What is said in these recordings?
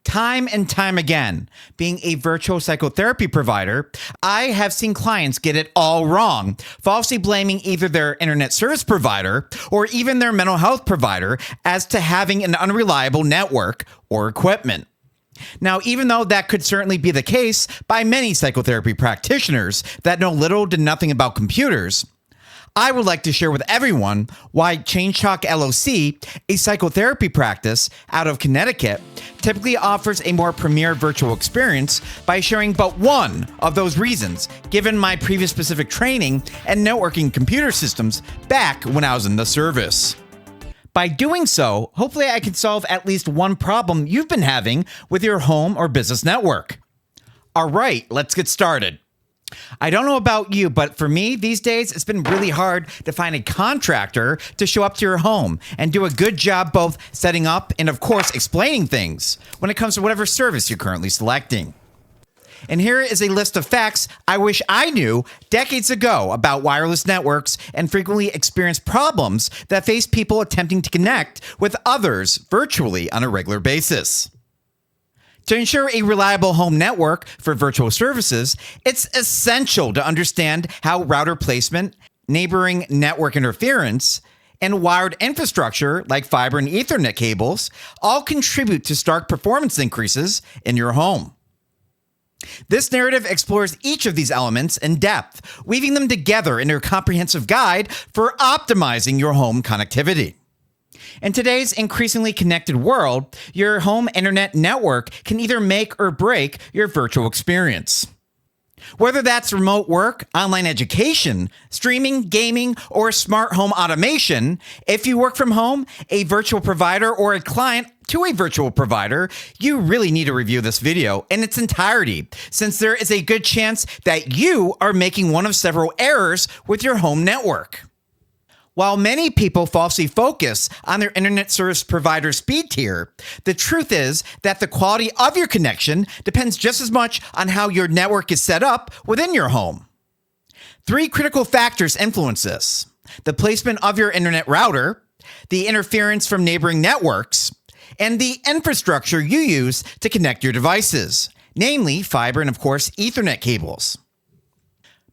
Time and time again, being a virtual psychotherapy provider, I have seen clients get it all wrong, falsely blaming either their internet service provider or even their mental health provider as to having an unreliable network or equipment. Now, even though that could certainly be the case by many psychotherapy practitioners that know little to nothing about computers, I would like to share with everyone why Change Talk LLC, a psychotherapy practice out of Connecticut, typically offers a more premier virtual experience by sharing but one of those reasons, given my previous specific training and networking computer systems back when I was in the service. By doing so, hopefully I can solve at least one problem you've been having with your home or business network. All right, let's get started. I don't know about you, but for me these days, it's been really hard to find a contractor to show up to your home and do a good job both setting up and, of course, explaining things when it comes to whatever service you're currently selecting. And here is a list of facts I wish I knew decades ago about wireless networks and frequently experienced problems that face people attempting to connect with others virtually on a regular basis. To ensure a reliable home network for virtual services, it's essential to understand how router placement, neighboring network interference, and wired infrastructure like fiber and Ethernet cables all contribute to stark performance increases in your home. This narrative explores each of these elements in depth, weaving them together into a comprehensive guide for optimizing your home connectivity. In today's increasingly connected world, your home internet network can either make or break your virtual experience. Whether that's remote work, online education, streaming, gaming, or smart home automation, if you work from home, a virtual provider, or a client to a virtual provider, you really need to review this video in its entirety, since there is a good chance that you are making one of several errors with your home network. While many people falsely focus on their internet service provider speed tier, the truth is that the quality of your connection depends just as much on how your network is set up within your home. 3 critical factors influence this: the placement of your internet router, the interference from neighboring networks, and the infrastructure you use to connect your devices, namely fiber and, of course, Ethernet cables.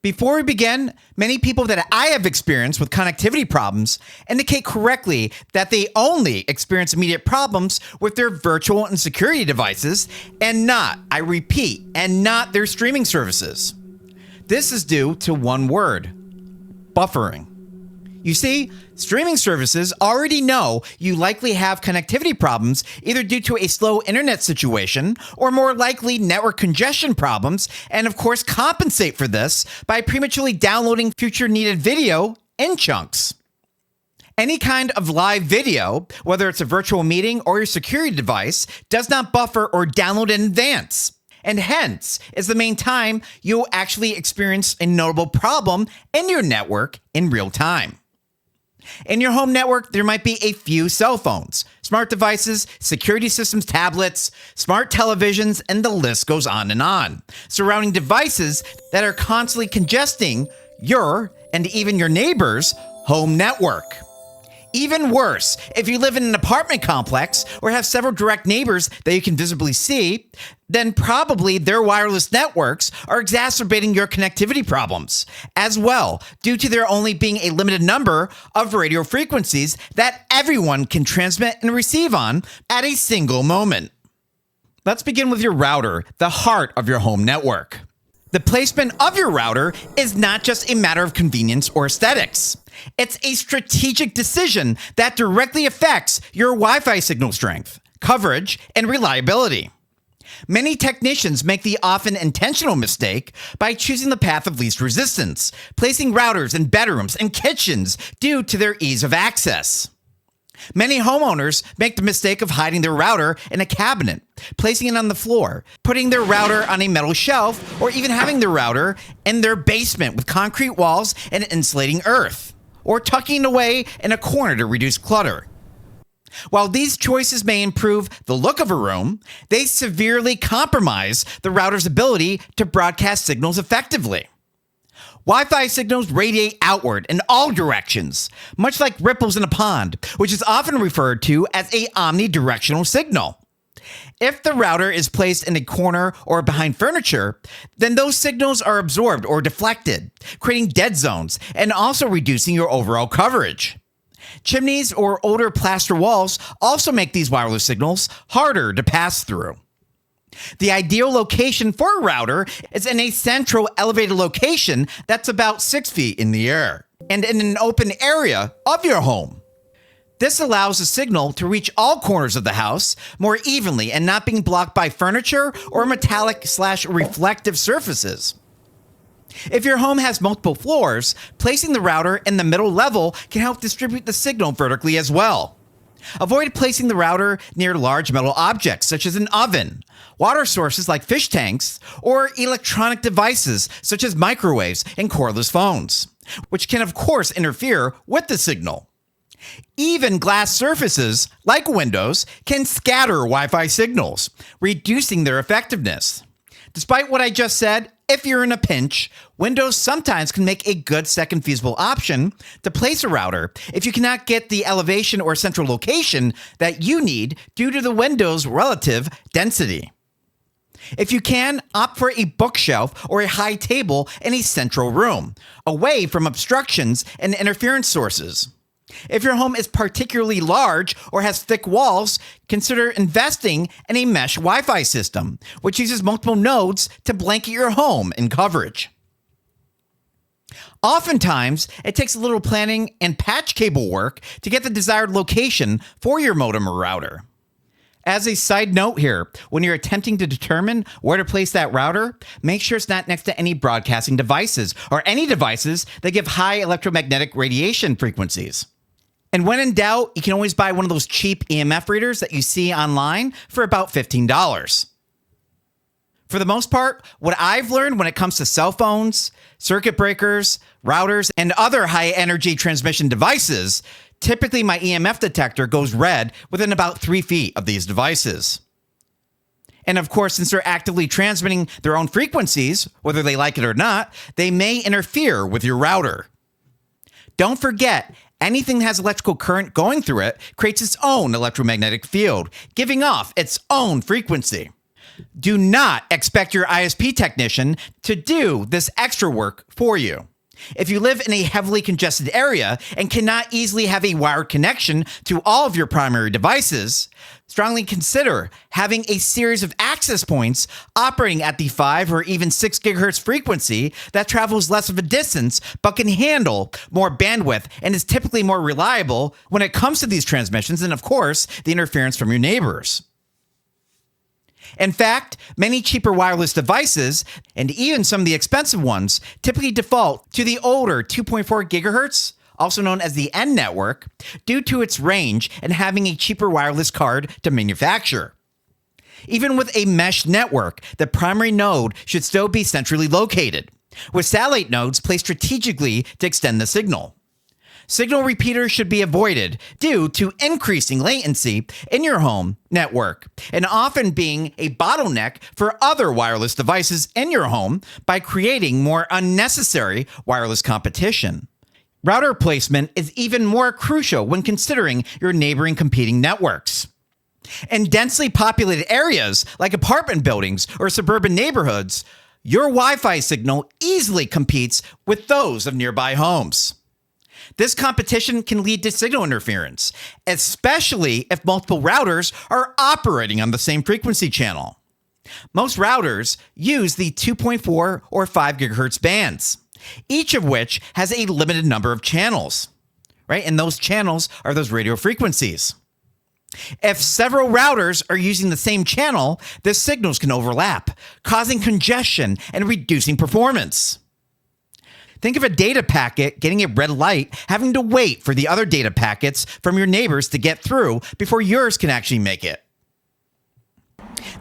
Before we begin, many people that I have experienced with connectivity problems indicate correctly that they only experience immediate problems with their virtual and security devices and not, I repeat, and not their streaming services. This is due to one word: buffering. You see, streaming services already know you likely have connectivity problems either due to a slow internet situation or more likely network congestion problems, and of course compensate for this by prematurely downloading future needed video in chunks. Any kind of live video, whether it's a virtual meeting or your security device, does not buffer or download in advance, and hence is the main time you'll actually experience a notable problem in your network in real time. In your home network, there might be a few cell phones, smart devices, security systems, tablets, smart televisions, and the list goes on, surrounding devices that are constantly congesting your and even your neighbor's home network. Even worse, if you live in an apartment complex or have several direct neighbors that you can visibly see, then probably their wireless networks are exacerbating your connectivity problems as well, due to there only being a limited number of radio frequencies that everyone can transmit and receive on at a single moment. Let's begin with your router, the heart of your home network. The placement of your router is not just a matter of convenience or aesthetics. It's a strategic decision that directly affects your Wi-Fi signal strength, coverage, and reliability. Many technicians make the often intentional mistake by choosing the path of least resistance, placing routers in bedrooms and kitchens due to their ease of access. Many homeowners make the mistake of hiding their router in a cabinet, placing it on the floor, putting their router on a metal shelf, or even having their router in their basement with concrete walls and insulating earth, or tucking it away in a corner to reduce clutter. While these choices may improve the look of a room, they severely compromise the router's ability to broadcast signals effectively. Wi-Fi signals radiate outward in all directions, much like ripples in a pond, which is often referred to as a omnidirectional signal. If the router is placed in a corner or behind furniture, then those signals are absorbed or deflected, creating dead zones and also reducing your overall coverage. Chimneys or older plaster walls also make these wireless signals harder to pass through. The ideal location for a router is in a central elevated location that's about 6 feet in the air and in an open area of your home. This allows the signal to reach all corners of the house more evenly and not being blocked by furniture or metallic/reflective surfaces. If your home has multiple floors, placing the router in the middle level can help distribute the signal vertically as well. Avoid placing the router near large metal objects such as an oven, water sources like fish tanks, or electronic devices such as microwaves and cordless phones, which can of course interfere with the signal. Even glass surfaces, like windows, can scatter Wi-Fi signals, reducing their effectiveness. Despite what I just said, if you're in a pinch, Windows sometimes can make a good second feasible option to place a router if you cannot get the elevation or central location that you need due to the Window's relative density. If you can, opt for a bookshelf or a high table in a central room, away from obstructions and interference sources. If your home is particularly large or has thick walls, consider investing in a mesh Wi-Fi system, which uses multiple nodes to blanket your home in coverage. Oftentimes, it takes a little planning and patch cable work to get the desired location for your modem or router. As a side note here, when you're attempting to determine where to place that router, make sure it's not next to any broadcasting devices or any devices that give high electromagnetic radiation frequencies. And when in doubt, you can always buy one of those cheap EMF readers that you see online for about $15. For the most part, what I've learned when it comes to cell phones, circuit breakers, routers, and other high-energy transmission devices, typically my EMF detector goes red within about 3 feet of these devices. And of course, since they're actively transmitting their own frequencies, whether they like it or not, they may interfere with your router. Don't forget, anything that has electrical current going through it creates its own electromagnetic field, giving off its own frequency. Do not expect your ISP technician to do this extra work for you. If you live in a heavily congested area and cannot easily have a wired connection to all of your primary devices, strongly consider having a series of access points operating at the 5 or even 6 gigahertz frequency that travels less of a distance but can handle more bandwidth and is typically more reliable when it comes to these transmissions and, of course, the interference from your neighbors. In fact, many cheaper wireless devices, and even some of the expensive ones, typically default to the older 2.4 gigahertz, also known as the N network, due to its range and having a cheaper wireless card to manufacture. Even with a mesh network, the primary node should still be centrally located, with satellite nodes placed strategically to extend the signal. Signal repeaters should be avoided due to increasing latency in your home network and often being a bottleneck for other wireless devices in your home by creating more unnecessary wireless competition. Router placement is even more crucial when considering your neighboring competing networks. In densely populated areas like apartment buildings or suburban neighborhoods, your Wi-Fi signal easily competes with those of nearby homes. This competition can lead to signal interference, especially if multiple routers are operating on the same frequency channel. Most routers use the 2.4 or 5 gigahertz bands, each of which has a limited number of channels, right? And those channels are those radio frequencies. If several routers are using the same channel, the signals can overlap, causing congestion and reducing performance. Think of a data packet getting a red light, having to wait for the other data packets from your neighbors to get through before yours can actually make it.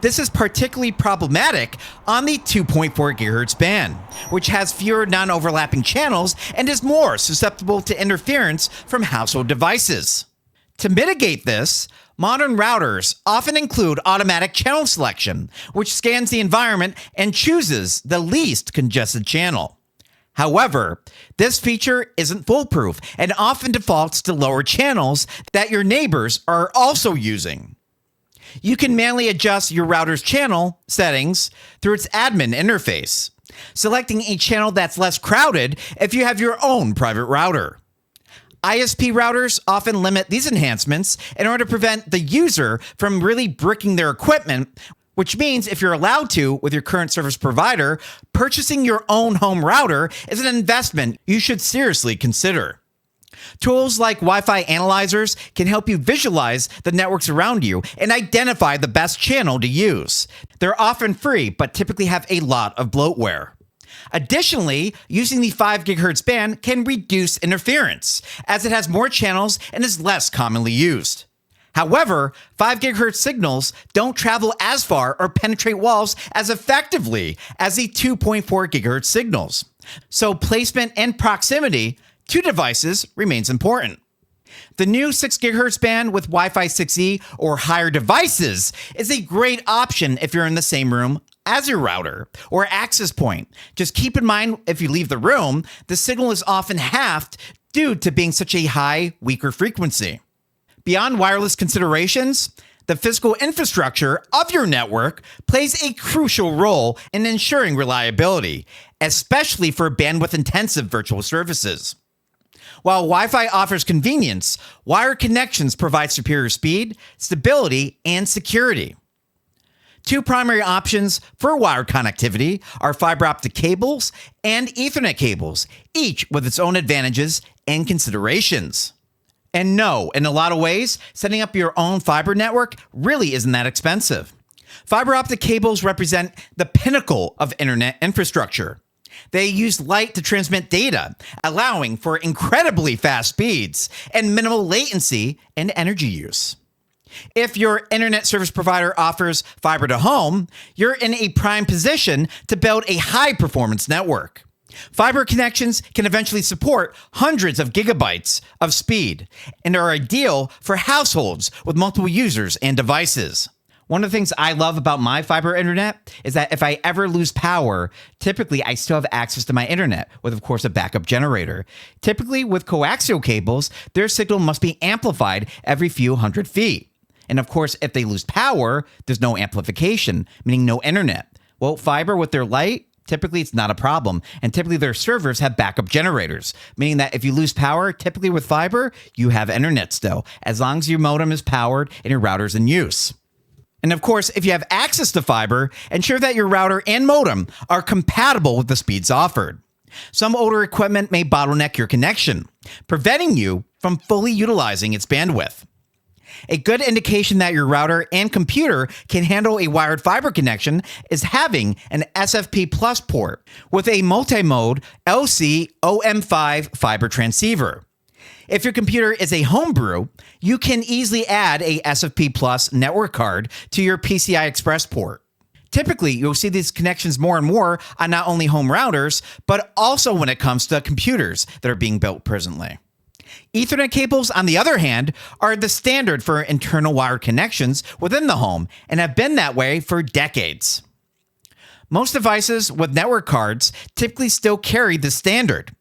This is particularly problematic on the 2.4 gigahertz band, which has fewer non-overlapping channels and is more susceptible to interference from household devices. To mitigate this, modern routers often include automatic channel selection, which scans the environment and chooses the least congested channel. However, this feature isn't foolproof and often defaults to lower channels that your neighbors are also using. You can manually adjust your router's channel settings through its admin interface, selecting a channel that's less crowded if you have your own private router. ISP routers often limit these enhancements in order to prevent the user from really bricking their equipment, which means if you're allowed to with your current service provider, purchasing your own home router is an investment you should seriously consider. Tools like Wi-Fi analyzers can help you visualize the networks around you and identify the best channel to use. They're often free, but typically have a lot of bloatware. Additionally, using the 5 GHz band can reduce interference, as it has more channels and is less commonly used. However, 5 GHz signals don't travel as far or penetrate walls as effectively as the 2.4 GHz signals. So placement and proximity to devices remains important. The new 6 GHz band with Wi-Fi 6E or higher devices is a great option if you're in the same room as your router or access point. Just keep in mind, if you leave the room, the signal is often halved due to being such a high, weaker frequency. Beyond wireless considerations, the physical infrastructure of your network plays a crucial role in ensuring reliability, especially for bandwidth-intensive virtual services. While Wi-Fi offers convenience, wired connections provide superior speed, stability, and security. Two primary options for wired connectivity are fiber optic cables and Ethernet cables, each with its own advantages and considerations. And no, in a lot of ways, setting up your own fiber network really isn't that expensive. Fiber optic cables represent the pinnacle of internet infrastructure. They use light to transmit data, allowing for incredibly fast speeds and minimal latency and energy use. If your internet service provider offers fiber to home, you're in a prime position to build a high-performance network. Fiber connections can eventually support hundreds of gigabytes of speed and are ideal for households with multiple users and devices. One of the things I love about my fiber internet is that if I ever lose power, typically I still have access to my internet with, of course, a backup generator. Typically with coaxial cables, their signal must be amplified every few hundred feet. And of course, if they lose power, there's no amplification, meaning no internet. Well, fiber with their light, typically it's not a problem. And typically their servers have backup generators, meaning that if you lose power, typically with fiber, you have internet still, as long as your modem is powered and your router's in use. And of course, if you have access to fiber, ensure that your router and modem are compatible with the speeds offered. Some older equipment may bottleneck your connection, preventing you from fully utilizing its bandwidth. A good indication that your router and computer can handle a wired fiber connection is having an SFP Plus port with a multi-mode LC-OM5 fiber transceiver. If your computer is a homebrew, you can easily add a SFP Plus network card to your PCI Express port. Typically, you'll see these connections more and more on not only home routers, but also when it comes to computers that are being built presently. Ethernet cables, on the other hand, are the standard for internal wired connections within the home and have been that way for decades. Most devices with network cards typically still carry the standard.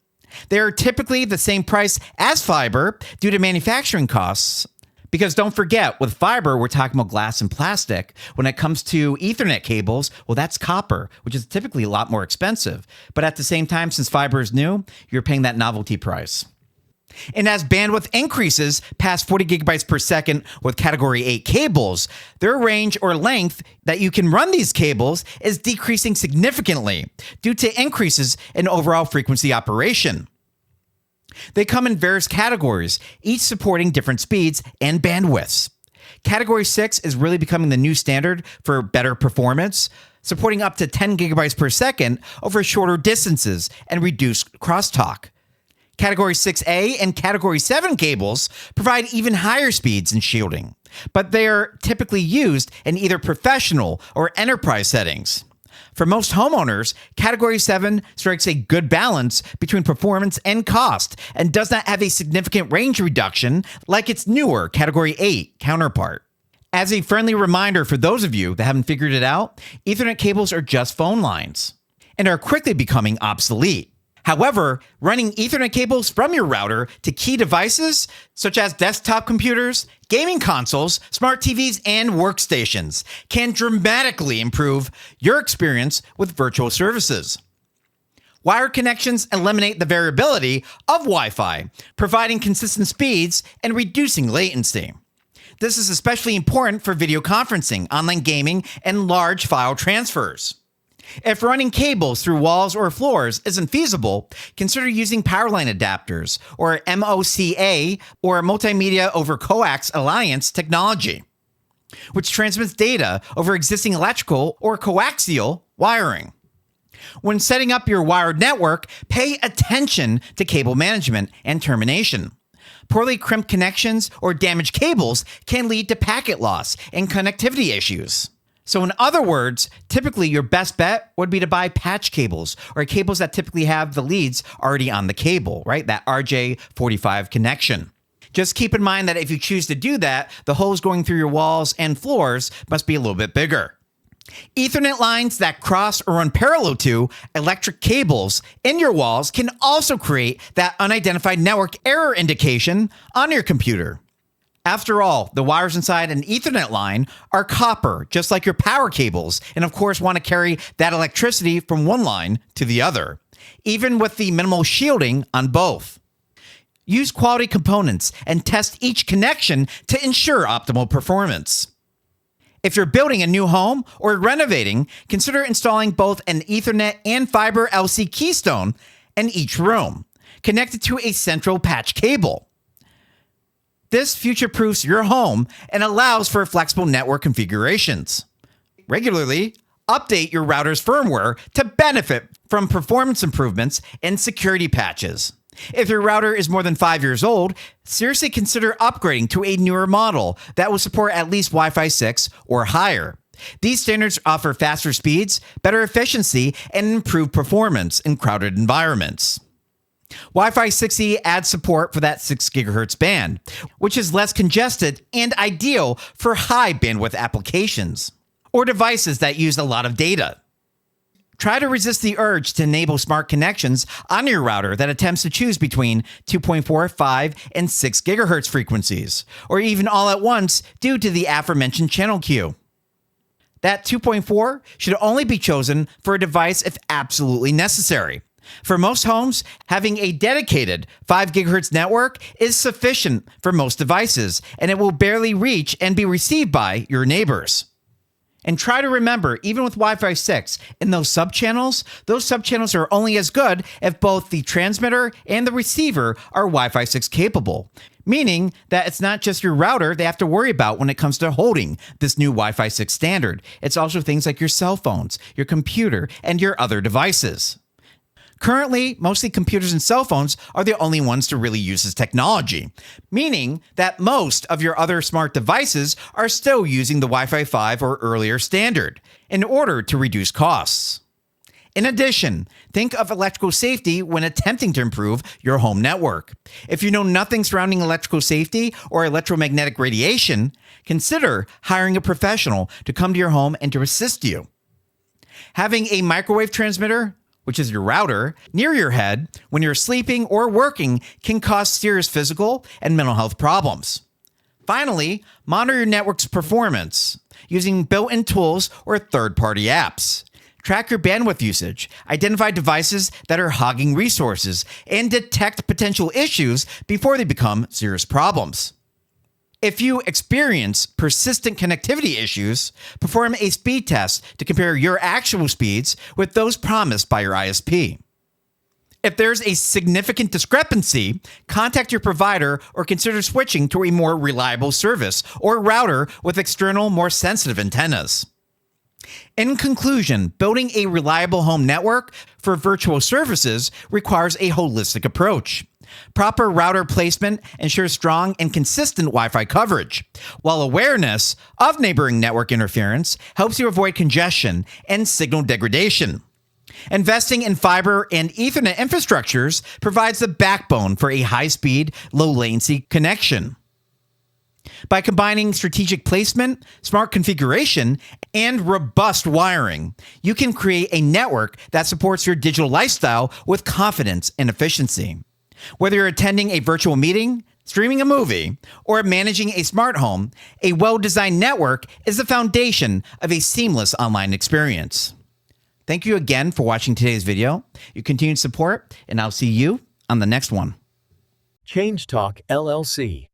They are typically the same price as fiber due to manufacturing costs. Because don't forget, with fiber, we're talking about glass and plastic. When it comes to Ethernet cables, well, that's copper, which is typically a lot more expensive. But at the same time, since fiber is new, you're paying that novelty price. And as bandwidth increases past 40 gigabytes per second with Category 8 cables, their range or length that you can run these cables is decreasing significantly due to increases in overall frequency operation. They come in various categories, each supporting different speeds and bandwidths. Category 6 is really becoming the new standard for better performance, supporting up to 10 gigabytes per second over shorter distances and reduced crosstalk. Category 6A and Category 7 cables provide even higher speeds and shielding, but they are typically used in either professional or enterprise settings. For most homeowners, Category 7 strikes a good balance between performance and cost and does not have a significant range reduction like its newer Category 8 counterpart. As a friendly reminder for those of you that haven't figured it out, Ethernet cables are just phone lines and are quickly becoming obsolete. However, running Ethernet cables from your router to key devices, such as desktop computers, gaming consoles, smart TVs, and workstations, can dramatically improve your experience with virtual services. Wired connections eliminate the variability of Wi-Fi, providing consistent speeds and reducing latency. This is especially important for video conferencing, online gaming, and large file transfers. If running cables through walls or floors isn't feasible, consider using powerline adapters, or MOCA, or Multimedia over Coax Alliance technology, which transmits data over existing electrical or coaxial wiring. When setting up your wired network, pay attention to cable management and termination. Poorly crimped connections or damaged cables can lead to packet loss and connectivity issues. So in other words, typically your best bet would be to buy patch cables, or cables that typically have the leads already on the cable, right? That RJ45 connection. Just keep in mind that if you choose to do that, the holes going through your walls and floors must be a little bit bigger. Ethernet lines that cross or run parallel to electric cables in your walls can also create that unidentified network error indication on your computer. After all, the wires inside an Ethernet line are copper, just like your power cables, and of course want to carry that electricity from one line to the other, even with the minimal shielding on both. Use quality components and test each connection to ensure optimal performance. If you're building a new home or renovating, consider installing both an Ethernet and fiber LC keystone in each room, connected to a central patch cable. This future-proofs your home and allows for flexible network configurations. Regularly, update your router's firmware to benefit from performance improvements and security patches. If your router is more than 5 years old, seriously consider upgrading to a newer model that will support at least Wi-Fi 6 or higher. These standards offer faster speeds, better efficiency, and improved performance in crowded environments. Wi-Fi 6E adds support for that 6 GHz band, which is less congested and ideal for high bandwidth applications or devices that use a lot of data. Try to resist the urge to enable smart connections on your router that attempts to choose between 2.4, 5, and 6 GHz frequencies, or even all at once due to the aforementioned channel queue. That 2.4 should only be chosen for a device if absolutely necessary. For most homes, having a dedicated 5 GHz network is sufficient for most devices, and it will barely reach and be received by your neighbors. And try to remember, even with Wi-Fi 6, in those subchannels are only as good if both the transmitter and the receiver are Wi-Fi 6 capable, meaning that it's not just your router they have to worry about when it comes to holding this new Wi-Fi 6 standard. It's also things like your cell phones, your computer, and your other devices. Currently, mostly computers and cell phones are the only ones to really use this technology, meaning that most of your other smart devices are still using the Wi-Fi 5 or earlier standard in order to reduce costs. In addition, think of electrical safety when attempting to improve your home network. If you know nothing surrounding electrical safety or electromagnetic radiation, consider hiring a professional to come to your home and to assist you. Having a microwave transmitter, which is your router, near your head when you're sleeping or working can cause serious physical and mental health problems. Finally, monitor your network's performance using built-in tools or third-party apps. Track your bandwidth usage, identify devices that are hogging resources, and detect potential issues before they become serious problems. If you experience persistent connectivity issues, perform a speed test to compare your actual speeds with those promised by your ISP. If there's a significant discrepancy, contact your provider or consider switching to a more reliable service or router with external, more sensitive antennas. In conclusion, building a reliable home network for virtual services requires a holistic approach. Proper router placement ensures strong and consistent Wi-Fi coverage, while awareness of neighboring network interference helps you avoid congestion and signal degradation. Investing in fiber and Ethernet infrastructures provides the backbone for a high-speed, low-latency connection. By combining strategic placement, smart configuration, and robust wiring, you can create a network that supports your digital lifestyle with confidence and efficiency. Whether you're attending a virtual meeting, streaming a movie, or managing a smart home, a well-designed network is the foundation of a seamless online experience. Thank you again for watching today's video, your continued support, and I'll see you on the next one. Change Talk LLC.